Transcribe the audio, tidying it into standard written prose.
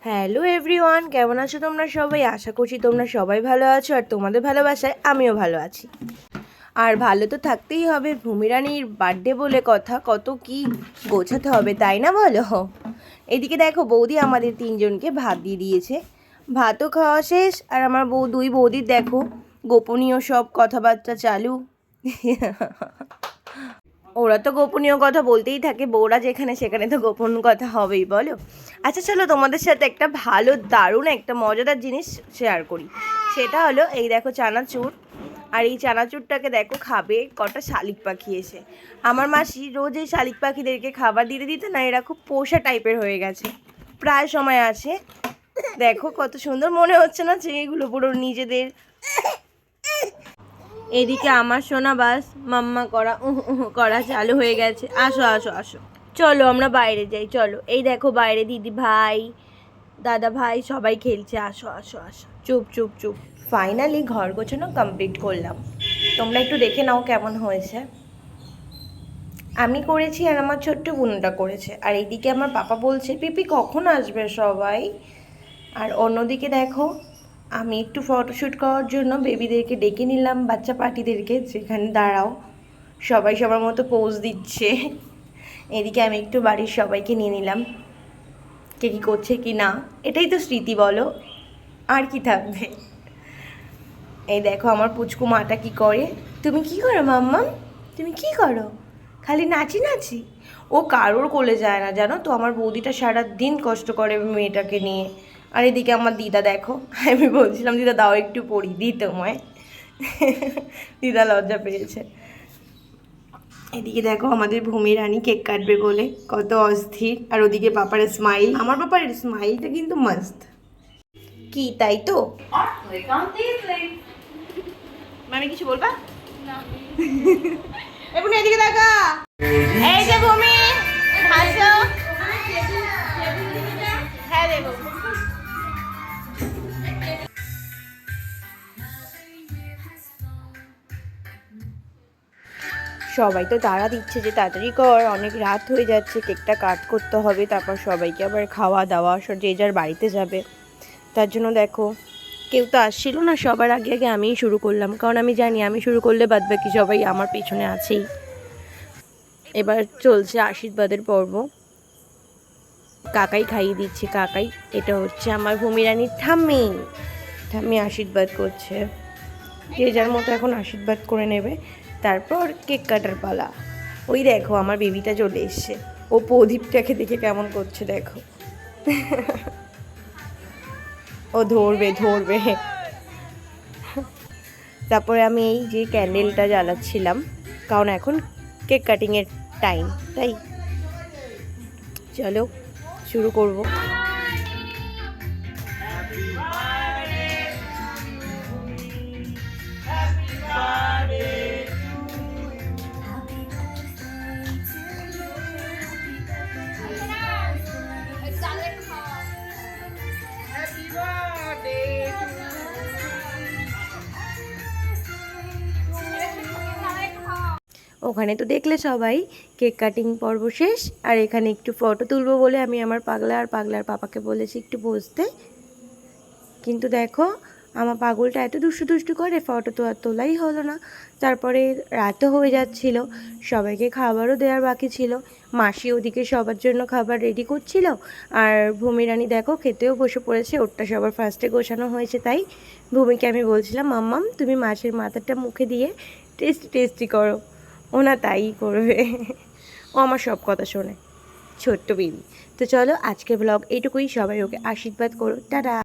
Hello everyone, কেমন আছো তোমরা সবাই? আশা করছি তোমরা সবাই ভালো আছো আর তোমাদের ভালোবাসায় আমিও ভালো আছি। আর ভালো তো থাকতেই হবে, ভূমিরানির বার্থডে বলে কথা, কত কি গোছাতে হবে তাই না বলো? এদিকে দেখো বৌদি আমাদের তিনজনকে ভাত দিয়ে দিয়েছে, ভাতও খাওয়া শেষ। আর আমার দুই বৌদির দেখো গোপনীয় সব কথাবার্তা চালু। ওরা তো গোপনীয় কথা বলতেই থাকে, বউরা যেখানে সেখানে তো গোপন কথা হবেই বলো। আচ্ছা চলো তোমাদের সাথে একটা ভালো দারুণ একটা মজাদার জিনিস শেয়ার করি। সেটা হলো এই দেখো চানাচুর, আর এই চানাচুরটাকে দেখো খাবে কটা শালিক পাখি এসে। আমার মাসি রোজ এই শালিক পাখিদেরকে খাবার দিতে দিতে না এরা খুব পোষা টাইপের হয়ে গেছে, প্রায় সময় আছে। দেখো কত সুন্দর মনে হচ্ছে না যে এগুলো পুরো নিজেদের। এদিকে আমার সোনা বাস মাম্মা করা করা চালু হয়ে গেছে। আসো আসো আসো, চলো আমরা বাইরে যাই, চলো। এই দেখো বাইরে দিদি ভাই দাদা ভাই সবাই খেলছে, আসো আসো আসো। চুপ চুপ চুপ। ফাইনালি ঘর গোছানো কমপ্লিট করলাম, তোমরা একটু দেখে নাও কেমন হয়েছে। আমি করেছি আর আমার ছোট্ট বোনটা করেছে। আর এইদিকে আমার পাপা বলছে পিপি কখন আসবে সবাই। আর অন্যদিকে দেখো আমি একটু ফটোশ্যুট করার জন্য বেবিদেরকে ডেকে নিলাম, বাচ্চা পার্টিদেরকে, যেখানে দাঁড়াও সবাই সবার মতো পোজ দিচ্ছে। এদিকে আমি একটু বাড়ির সবাইকে নিয়ে নিলাম, কে কী করছে কি না, এটাই তো স্মৃতি বলো, আর কি থাকবে। এই দেখো আমার পুচকু মাটা কি করে। তুমি কি করো মাম্মা, তুমি কি করো? খালি নাচি নাচি। ও কারোর কোলে যায় না জানো তো, আমার বৌদিটা সারা দিন কষ্ট করে মেয়েটাকে নিয়ে। আর এদিকে আমার দিদা দেখো, আমি বলছিলাম দিদা দাও একটু পড়ি দিই তোমায়। দিদা লজ্জা পেয়েছে। এদিকে দেখো আমাদের ভূমি রানী কেক কাটবে বলে কত অস্থির। আর ওদিকে পাপার স্মাইল, আমার পাপার স্মাইলটা কিন্তু মাস্ত। কি তাই তো? মামি কিছু বলবা? এখন এদিকে দেখা, এই যে ভূমি হাসো। হ্যাঁ দেবো। সবাই তো তাড়া দিচ্ছে যে তাড়াতাড়ি কর, অনেক রাত হয়ে যাচ্ছে, কেকটা কাট করতে হবে, তারপর সবাইকে আবার খাওয়া দাওয়া যে যার বাড়িতে যাবে। তার জন্য দেখো কেউ তো আসছিল না, সবার আগে আগে আমিই শুরু করলাম, কারণ আমি জানি আমি শুরু করলে বাদবাকি সবাই আমার পিছনে আছেই। এবার চলছে আশীর্বাদের পর্ব, কাকাই খাইয়ে দিচ্ছে কাকাই। এটা হচ্ছে আমার ভূমিরানীর ঠাম্মি, ঠাম্মি আশীর্বাদ করছে, যে যার মতো এখন আশীর্বাদ করে নেবে। তারপর কেক কাটার পালা। ওই দেখো আমার বেবিটা চলে এসছে, ও প্রদীপটাকে দেখে কেমন করছে দেখো। ও ধরবে ধরবে। তারপরে আমি এই যে ক্যান্ডেলটা জ্বালাচ্ছিলাম, কারণ এখন কেক কাটিংয়ের টাইম, তাই চলো শুরু করব। ওখানে তো দেখলে সবাই কেক কাটিং পর্ব শেষ, আর এখানে একটু ফটো তুলবো বলে আমি আমার পাগলা আর পাগলার পাপাকে বলেছি একটু বসতে। কিন্তু দেখো আমার পাগলটা এত দুষ্টু দুষ্টু করে, ফটো তো আর তোলাই হলো না। তারপরে রাতও হয়ে যাচ্ছিল, সবাইকে খাবারও দেওয়ার বাকি ছিল। মাসি ওদিকে সবার জন্য খাবার রেডি করছিল, আর ভূমিরানী দেখো খেতেও বসে পড়েছে, ওরটা সবার ফার্স্টে গোছানো হয়েছে। তাই ভূমিকে আমি বলছিলাম মাম্মাম তুমি মাছের মাথাটা মুখে দিয়ে টেস্টি টেস্টি করো, ও না তাই করবে। ও আমার সব কথা শোনে, ছোট্ট বেবি। তো চলো আজকের ব্লগ এইটুকুই, সবাই ওকে আশীর্বাদ করো, টাটা।